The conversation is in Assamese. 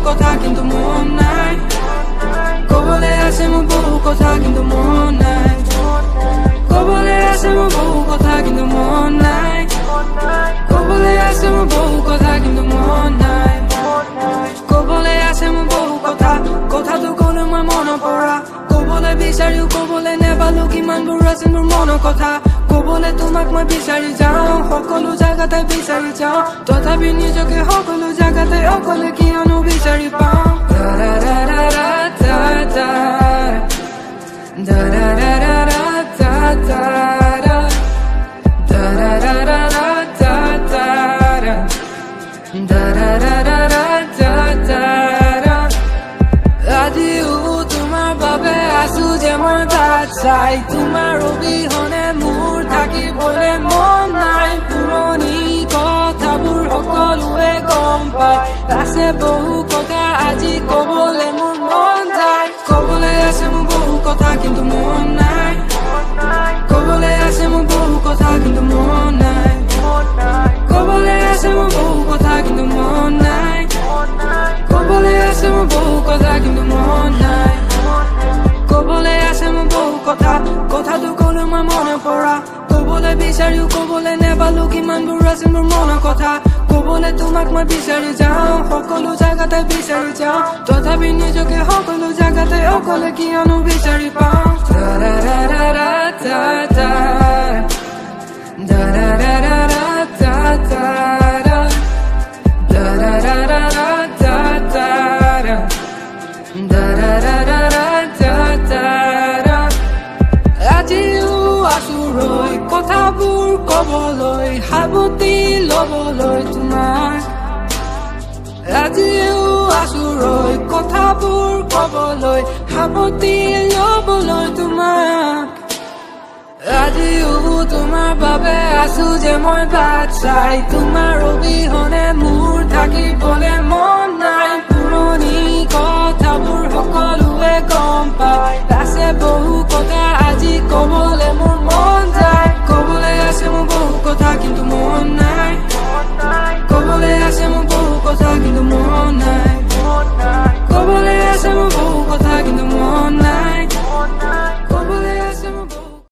কথা কিন্তু মন নাই কবলে আছে মোৰ বহু কথা কিন্তু মন নাই কবলে আছে মোৰ বহু কথা কিন্তু মন নাই কবলে আছে মোৰ বহু কথা কিন্তু মন নাই কবলে আছে মোৰ বহু কথা কথাটো ক'লে মই মনৰ পৰা কবলে বিচাৰিও কবলে নেপালো কিমানবোৰ আছে মোৰ মনৰ কথা কবলে তোমাক মই বিচাৰি যাওঁ সকলো জাগাতে বিচাৰি যাওঁ তথাপি নিজকে সকলো জাগাতে অকলে কিয়নো বিচাৰি পাওঁ আজিও তোমাৰ বাবে আছো যে মই তাত চাই তোমাৰ অবিহনে মোৰ থাকিবলৈ মন নাই পুৰণি কথাবোৰ সকলোৱে গম পায় আছে বহু কথা আজি কবলে মোৰ মন যায় কবলে আছে মোৰ বহু কথা কিন্তু মন নাই কবলে আছে মোৰ বহু কথা কিন্তু মন নাই কবলে আছে মোৰ বহু কথা কিন্তু মন নাই কবলে আছে মোৰ বহু কথা কিন্তু মন নাই কবলে আছে মোৰ বহু কথা কথাটো ক'লে মই মনৰ পৰা কবলে বিচাৰিও কবলে নেপালো কিমানবোৰ আছে মোৰ মনৰ কথা কবলে তোমাক মই বিচাৰি যাওঁ সকলো জাগাতে বিচাৰি যাওঁ তথাপি নিজকে সকলো জাগাতে অকলে কিয়নো বিচাৰি পাওঁ আজিও আছো ৰৈ কথাবোৰ কবলৈ সাৱতি লবলৈ তোমাক আজিও আছো ৰৈ কথাবোৰ কবলৈ সাৱতি লবলৈ তোমাক আজিও তোমাৰ বাবে আছো যে মই বাট চাই তোমাৰ অবিহনে মোৰ থাকিবলৈ মন নাই পুৰণি কথাবোৰ সকলোৱে গম পায় আছে বহু কথা আজি কবলে মোৰ